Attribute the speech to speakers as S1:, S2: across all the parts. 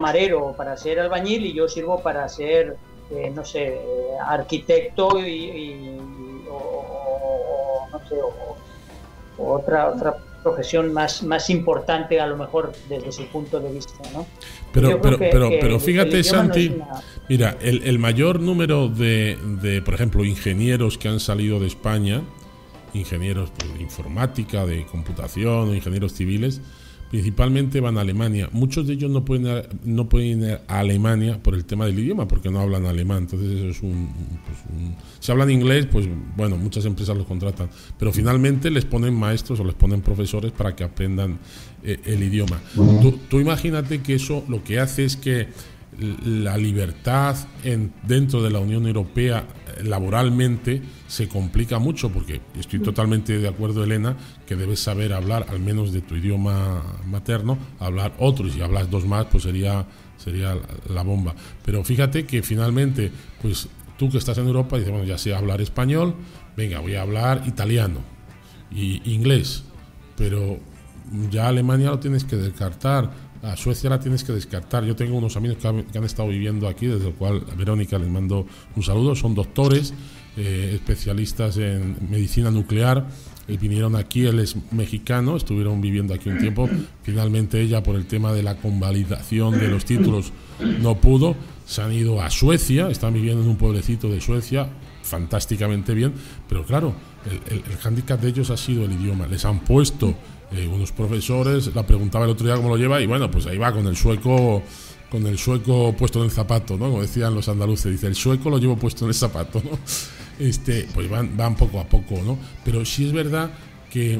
S1: camarero o para ser albañil y yo sirvo para ser, no sé, arquitecto o no sé, o otra profesión más importante a lo mejor desde su punto de vista, ¿no?
S2: Pero fíjate, Santi,
S1: no es una...
S2: mira, el mayor número de, por ejemplo, ingenieros que han salido de España, ingenieros de informática, de computación, o ingenieros civiles, principalmente van a Alemania. Muchos de ellos no pueden ir a Alemania por el tema del idioma, porque no hablan alemán. Entonces eso es si hablan inglés, pues bueno, muchas empresas los contratan, pero finalmente les ponen maestros o les ponen profesores para que aprendan el idioma. Tú imagínate que eso lo que hace es que la libertad dentro de la Unión Europea laboralmente se complica mucho, porque estoy totalmente de acuerdo, Elena, que debes saber hablar al menos de tu idioma materno, hablar otro, y si hablas dos más pues sería la bomba. Pero fíjate que finalmente, pues tú que estás en Europa dices, bueno, ya sé hablar español, venga, voy a hablar italiano y inglés, pero ya Alemania lo tienes que descartar, a Suecia la tienes que descartar. Yo tengo unos amigos que han estado viviendo aquí, desde el cual a Verónica les mando un saludo, son doctores, especialistas en medicina nuclear, vinieron aquí, él es mexicano, estuvieron viviendo aquí un tiempo, finalmente ella por el tema de la convalidación de los títulos no pudo, se han ido a Suecia, están viviendo en un pueblecito de Suecia, fantásticamente bien, pero claro, el hándicap de ellos ha sido el idioma, les han puesto unos profesores, la preguntaba el otro día cómo lo lleva y bueno, pues ahí va con el sueco puesto en el zapato, ¿no? Como decían los andaluces, dice, el sueco lo llevo puesto en el zapato, ¿no? Pues van poco a poco, ¿no? Pero sí es verdad que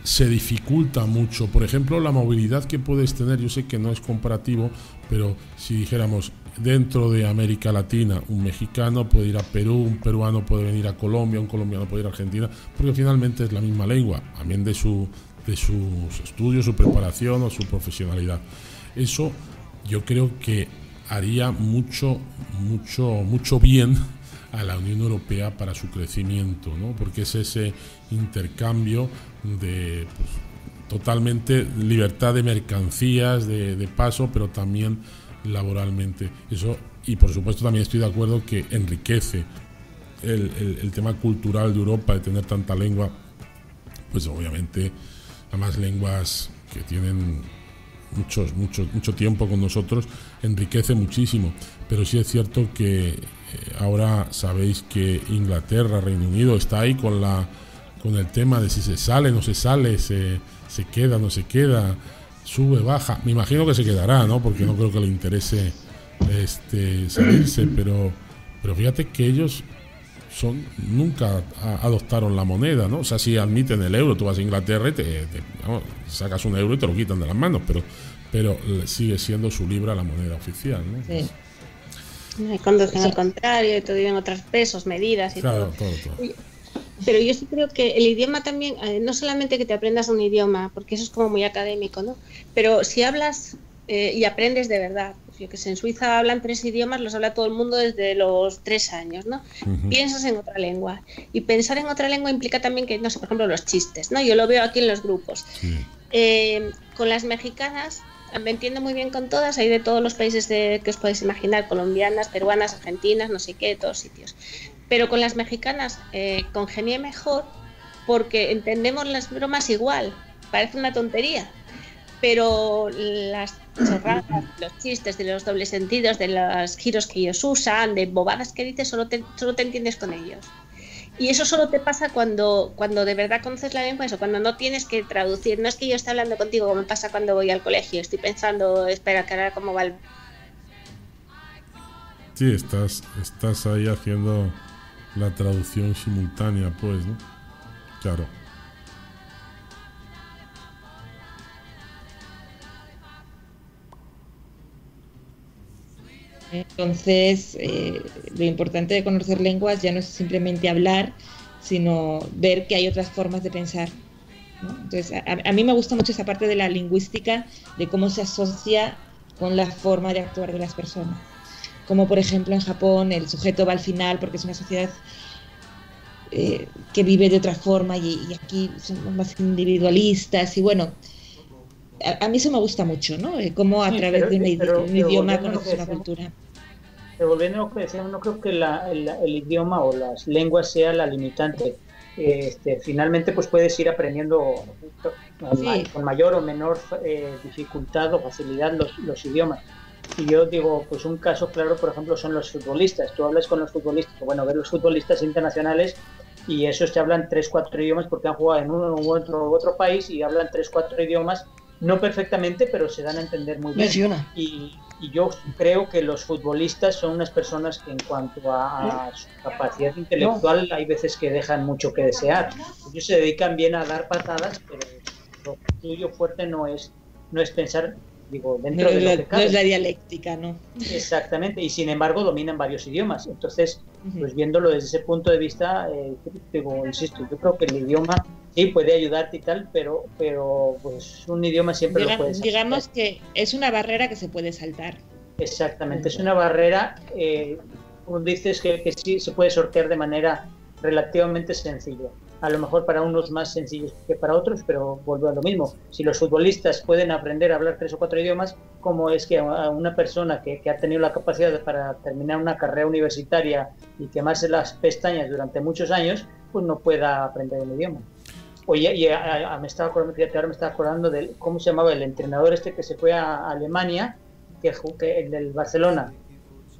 S2: se dificulta mucho, por ejemplo, la movilidad que puedes tener, yo sé que no es comparativo, pero si dijéramos dentro de América Latina, un mexicano puede ir a Perú, un peruano puede venir a Colombia, un colombiano puede ir a Argentina, porque finalmente es la misma lengua, también de sus estudios, su preparación o su profesionalidad. Eso yo creo que haría mucho bien a la Unión Europea para su crecimiento, ¿no? Porque es ese intercambio de totalmente libertad de mercancías, de paso, pero también laboralmente. Eso, y por supuesto también estoy de acuerdo que enriquece el tema cultural de Europa, de tener tanta lengua, pues obviamente además lenguas que tienen mucho tiempo con nosotros, enriquece muchísimo. Pero sí es cierto que ahora sabéis que Inglaterra, Reino Unido está ahí con el tema de si se sale, no se sale, se queda, no se queda, sube, baja. Me imagino que se quedará, ¿no? Porque no creo que le interese salirse, pero fíjate que ellos nunca adoptaron la moneda, ¿no? O sea, si admiten el euro, tú vas a Inglaterra y sacas un euro y te lo quitan de las manos, pero sigue siendo su libra la moneda oficial, ¿no?
S3: Sí. Hay conducción al contrario, y todo en otros pesos, medidas y
S2: claro,
S3: todo.
S2: Todo.
S3: Pero yo sí creo que el idioma también, no solamente que te aprendas un idioma, porque eso es como muy académico, ¿no? Pero si hablas y aprendes de verdad, pues yo que sé, en Suiza hablan 3 idiomas, los habla todo el mundo desde los 3 años, ¿no? Uh-huh. Piensas en otra lengua. Y pensar en otra lengua implica también que, no sé, por ejemplo, los chistes, ¿no? Yo lo veo aquí en los grupos. Sí. Con las mexicanas, me entiendo muy bien con todas, hay de todos los países que os podéis imaginar, colombianas, peruanas, argentinas, no sé qué, de todos sitios. Pero con las mexicanas congenié mejor porque entendemos las bromas igual, parece una tontería, pero las chorradas, los chistes, de los dobles sentidos, de los giros que ellos usan, de bobadas que dices, solo te entiendes con ellos. Y eso solo te pasa cuando de verdad conoces la lengua, eso, cuando no tienes que traducir. No es que yo esté hablando contigo como me pasa cuando voy al colegio, estoy pensando, espera, que ahora cómo va el...
S2: Sí, estás ahí haciendo la traducción simultánea, pues, ¿no? Claro.
S4: Entonces, lo importante de conocer lenguas ya no es simplemente hablar, sino ver que hay otras formas de pensar, ¿no? Entonces, a mí me gusta mucho esa parte de la lingüística, de cómo se asocia con la forma de actuar de las personas. Como, por ejemplo, en Japón el sujeto va al final porque es una sociedad que vive de otra forma y aquí somos más individualistas y bueno, a mí eso me gusta mucho, ¿no? Cómo a través de un idioma conoces una cultura.
S1: Pero volviendo a lo que decíamos, no creo que el idioma o las lenguas sea la limitante. Finalmente pues puedes ir aprendiendo con mayor o menor dificultad o facilidad los idiomas. Y yo digo, pues un caso claro, por ejemplo, son los futbolistas. Tú hablas con los futbolistas, bueno, ver los futbolistas internacionales y esos te hablan 3-4 idiomas porque han jugado en uno u otro país y hablan 3-4 idiomas, no perfectamente, pero se dan a entender muy bien. Y yo creo que los futbolistas son unas personas que en cuanto a su capacidad intelectual hay veces que dejan mucho que desear. Ellos se dedican bien a dar patadas, pero lo suyo fuerte no es pensar, digo, dentro de lo que cabe.
S4: No es la dialéctica, ¿no?
S1: Exactamente, y sin embargo dominan varios idiomas. Entonces, pues viéndolo desde ese punto de vista, digo, insisto, yo creo que el idioma sí puede ayudarte y tal, pero pues un idioma siempre lo puedes hacer.
S4: Digamos que es una barrera que se puede saltar.
S1: Exactamente, es una barrera, como dices, que sí se puede sortear de manera relativamente sencilla. A lo mejor para unos más sencillos que para otros, pero vuelvo a lo mismo. Si los futbolistas pueden aprender a hablar 3 o 4 idiomas, ¿cómo es que a una persona que ha tenido la capacidad para terminar una carrera universitaria y quemarse las pestañas durante muchos años, pues no pueda aprender un idioma? Oye, ahora me estaba acordando de cómo se llamaba el entrenador que se fue a Alemania, que el del Barcelona.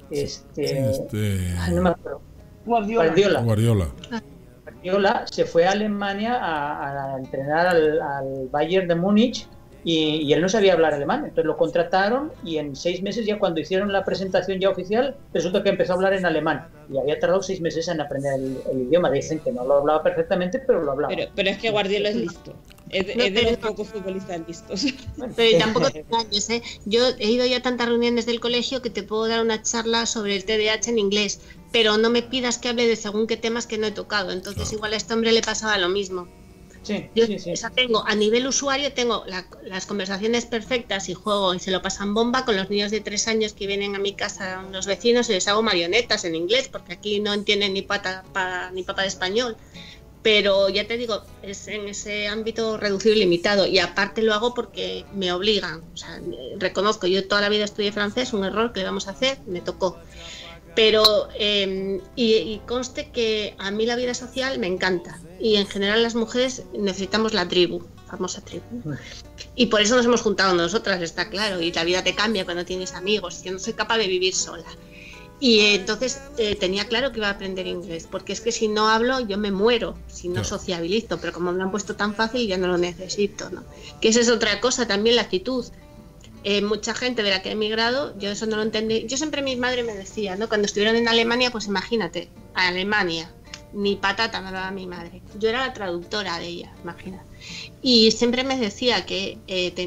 S1: No me acuerdo.
S2: Guardiola.
S1: Guardiola se fue a Alemania a entrenar al Bayern de Múnich y él no sabía hablar alemán, entonces lo contrataron y en 6 meses, ya cuando hicieron la presentación ya oficial, resulta que empezó a hablar en alemán y había tardado 6 meses en aprender el idioma. Dicen que no lo hablaba perfectamente, pero lo hablaba.
S4: Pero es que Guardiola es listo, es de los pocos futbolistas listos.
S3: Pero tampoco te engañes, ¿eh? Yo he ido ya a tantas reuniones del colegio que te puedo dar una charla sobre el TDAH en inglés, pero no me pidas que hable de según qué temas que no he tocado. Entonces igual a este hombre le pasaba lo mismo. Yo tengo, a nivel usuario, tengo las conversaciones perfectas y juego y se lo pasan bomba con los niños de 3 años que vienen a mi casa, los vecinos, y les hago marionetas en inglés porque aquí no entienden ni pata de español. Pero ya te digo, es en ese ámbito reducido y limitado, y aparte lo hago porque me obligan. O sea, reconozco, yo toda la vida estudié francés, un error que le vamos a hacer, me tocó. Pero y conste que a mí la vida social me encanta y en general las mujeres necesitamos la tribu, famosa tribu, y por eso nos hemos juntado nosotras, está claro, y la vida te cambia cuando tienes amigos. Yo no soy capaz de vivir sola y entonces tenía claro que iba a aprender inglés, porque es que si no hablo yo me muero, si no sociabilizo, pero como me lo han puesto tan fácil ya no lo necesito, ¿no? Que esa es otra cosa también, la actitud. Mucha gente de la que he emigrado, yo eso no lo entendí. Yo siempre, mi madre me decía, ¿no? Cuando estuvieron en Alemania, pues imagínate, Alemania, ni patata me hablaba mi madre. Yo era la traductora de ella, imagina. Y siempre me decía que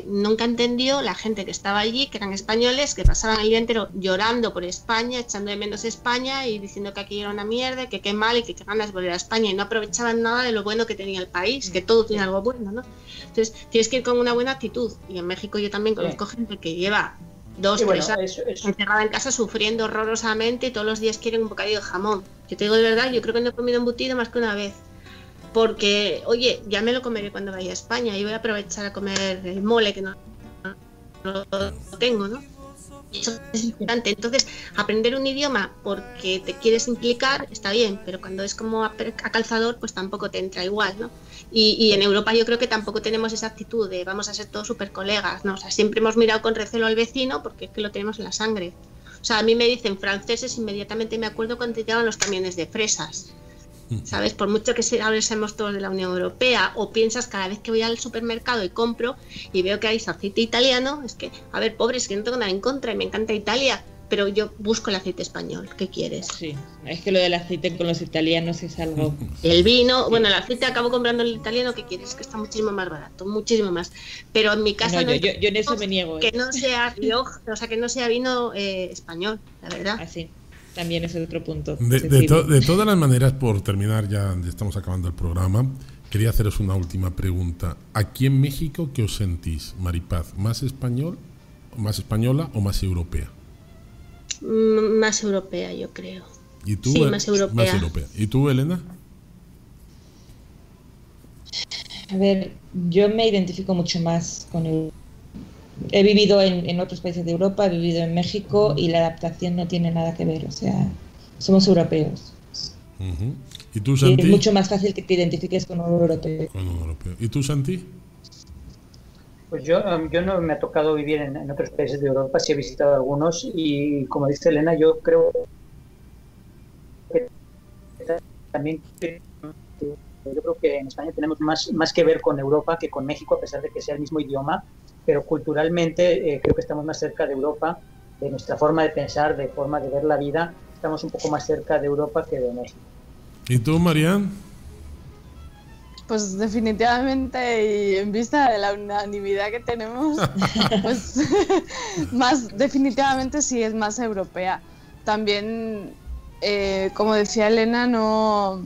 S3: nunca entendió la gente que estaba allí, que eran españoles, que pasaban el día entero llorando por España, echando de menos España y diciendo que aquí era una mierda, que qué mal y que qué ganas de volver a España, y no aprovechaban nada de lo bueno que tenía el país, que todo tiene algo bueno, ¿no? Entonces tienes que ir con una buena actitud. Y en México yo también conozco gente que lleva 2-3 años encerrada en casa sufriendo horrorosamente y todos los días quieren un bocadillo de jamón. Yo te digo de verdad, yo creo que no he comido embutido más que una vez. Porque, oye, ya me lo comeré cuando vaya a España y voy a aprovechar a comer el mole que no lo tengo, ¿no? Eso es importante. Entonces, aprender un idioma porque te quieres implicar está bien, pero cuando es como a calzador, pues tampoco te entra igual, ¿no? Y en Europa yo creo que tampoco tenemos esa actitud de vamos a ser todos súper colegas, ¿no? O sea, siempre hemos mirado con recelo al vecino porque es que lo tenemos en la sangre. O sea, a mí me dicen franceses, inmediatamente me acuerdo cuando llegaban los camiones de fresas. ¿Sabes? Por mucho que ahora seamos todos de la Unión Europea, o piensas cada vez que voy al supermercado y compro y veo que hay aceite italiano, es que, a ver, pobres, que no tengo nada en contra y me encanta Italia, pero yo busco el aceite español. ¿Qué quieres?
S4: Sí, es que lo del aceite con los italianos es algo...
S3: El vino, bueno, el aceite acabo comprando el italiano, ¿qué quieres? Que está muchísimo más barato, muchísimo más. Pero en mi casa
S4: no yo en eso me niego.
S3: Que no sea Rioja, o sea, que no sea vino español, la verdad.
S4: Así. También es otro punto.
S2: De todas las maneras, por terminar, ya estamos acabando el programa, quería haceros una última pregunta. Aquí en México, ¿qué os sentís, Maripaz? ¿Más español, más española o más europea?
S3: Más europea, yo creo.
S2: ¿Y tú?
S3: Sí, más europea.
S2: Más europea. ¿Y tú, Elena?
S4: A ver, yo me identifico mucho más con He vivido en otros países de Europa, he vivido en México y la adaptación no tiene nada que ver, o sea, somos europeos.
S2: Uh-huh. ¿Y tú, Santi?
S4: Y es mucho más fácil que te identifiques con un europeo.
S2: Con un europeo. ¿Y tú, Santi?
S1: Pues yo no me ha tocado vivir en otros países de Europa, sí he visitado algunos y como dice Elena, yo creo que también yo creo que en España tenemos más que ver con Europa que con México, a pesar de que sea el mismo idioma, pero culturalmente creo que estamos más cerca de Europa, de nuestra forma de pensar, de forma de ver la vida, estamos un poco más cerca de Europa que de México.
S2: ¿Y tú, Marian?
S5: Pues definitivamente, y en vista de la unanimidad que tenemos, pues más definitivamente sí es más europea. También, como decía Elena, no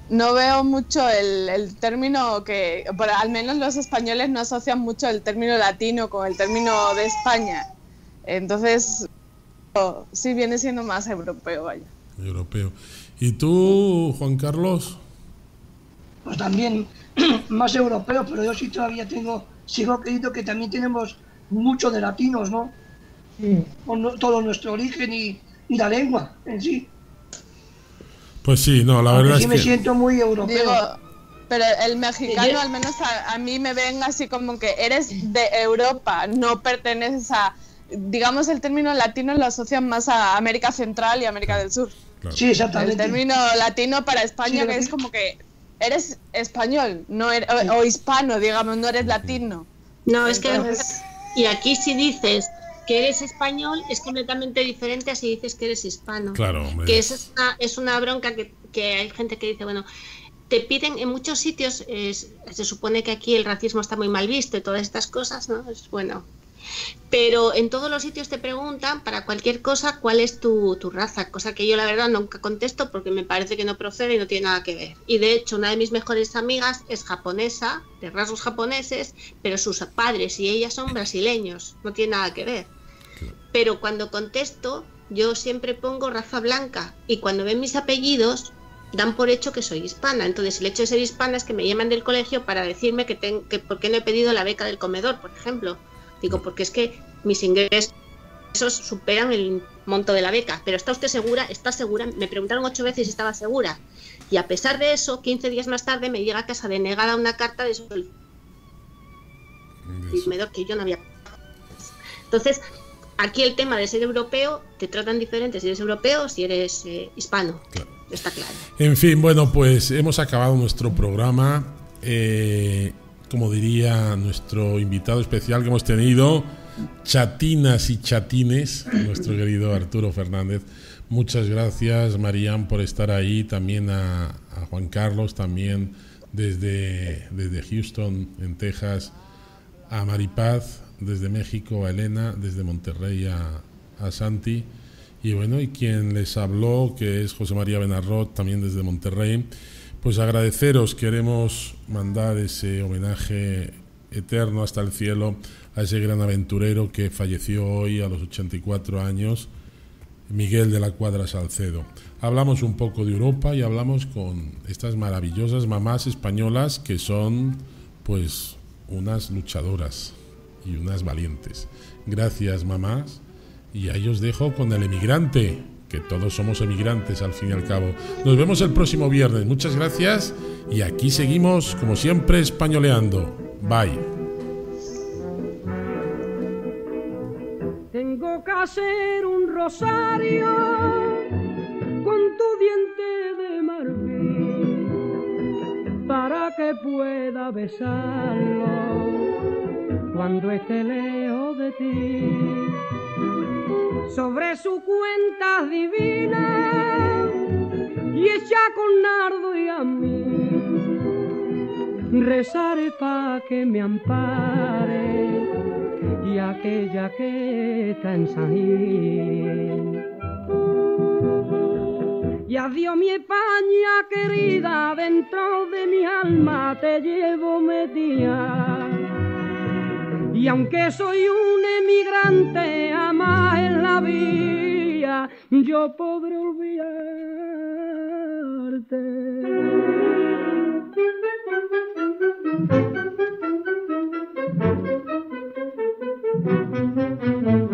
S5: veo mucho el término que, al menos los españoles no asocian mucho el término latino con el término de España. Entonces, sí viene siendo más europeo, vaya.
S2: Europeo. ¿Y tú, Juan Carlos?
S6: Pues también más europeo, pero yo sí todavía sigo creyendo que también tenemos mucho de latinos, ¿no? Con todo nuestro origen y la lengua en sí.
S2: Pues sí, no, la verdad
S6: sí
S2: es
S6: me
S2: que...
S6: siento muy europeo.
S5: Digo, pero el mexicano, al menos a mí me ven así como que eres de Europa, no perteneces a... Digamos, el término latino lo asocian más a América Central y América del Sur.
S2: Claro.
S6: Sí, exactamente.
S5: El término latino para España, que es como que eres español, no eres, o hispano, digamos, no eres latino.
S3: No, es
S5: Entonces...
S3: que... Y aquí si dices que eres español es completamente diferente a si dices que eres hispano.
S2: Claro, hombre.
S3: Que es una bronca que hay gente que dice, bueno, te piden en muchos sitios, se supone que aquí el racismo está muy mal visto y todas estas cosas, ¿no? Es bueno. Pero en todos los sitios te preguntan para cualquier cosa cuál es tu raza, cosa que yo la verdad nunca contesto porque me parece que no procede y no tiene nada que ver. Y de hecho una de mis mejores amigas es japonesa, de rasgos japoneses, pero sus padres y ella son brasileños, no tiene nada que ver. Pero cuando contesto yo siempre pongo raza blanca y cuando ven mis apellidos dan por hecho que soy hispana. Entonces el hecho de ser hispana es que me llaman del colegio para decirme que por qué no he pedido la beca del comedor, por ejemplo. Digo, porque es que mis ingresos superan el monto de la beca. Pero ¿está usted segura? ¿Está segura? Me preguntaron 8 veces si estaba segura. Y a pesar de eso, 15 días más tarde me llega a casa denegada una carta de solicitud que yo no había. Entonces, aquí el tema de ser europeo, te tratan diferente si eres europeo o si eres hispano. Claro. Está claro.
S2: En fin, bueno, pues hemos acabado nuestro programa. Como diría nuestro invitado especial que hemos tenido, chatinas y chatines, nuestro querido Arturo Fernández. Muchas gracias, Marian, por estar ahí. También a Juan Carlos, también desde Houston, en Texas, a Maripaz, desde México, a Elena, desde Monterrey a Santi. Y bueno, y quien les habló, que es José María Benarrot, también desde Monterrey. Pues agradeceros, queremos mandar ese homenaje eterno hasta el cielo a ese gran aventurero que falleció hoy a los 84 años, Miguel de la Cuadra Salcedo. Hablamos un poco de Europa y hablamos con estas maravillosas mamás españolas que son pues unas luchadoras y unas valientes. Gracias, mamás, y ahí os dejo con el emigrante, que todos somos emigrantes al fin y al cabo. Nos vemos el próximo viernes. Muchas gracias y aquí seguimos, como siempre, españoleando. Bye.
S7: Tengo que hacer un rosario con tu diente de marfil para que pueda besarlo cuando esté lejos de ti. Sobre su cuenta divina y hecha con nardo y a mí rezaré pa' que me ampare y aquella que está en San Gil. Y adiós mi España querida, dentro de mi alma te llevo metida. Y aunque soy un emigrante, jamás en la vida yo podré olvidarte. Thank you.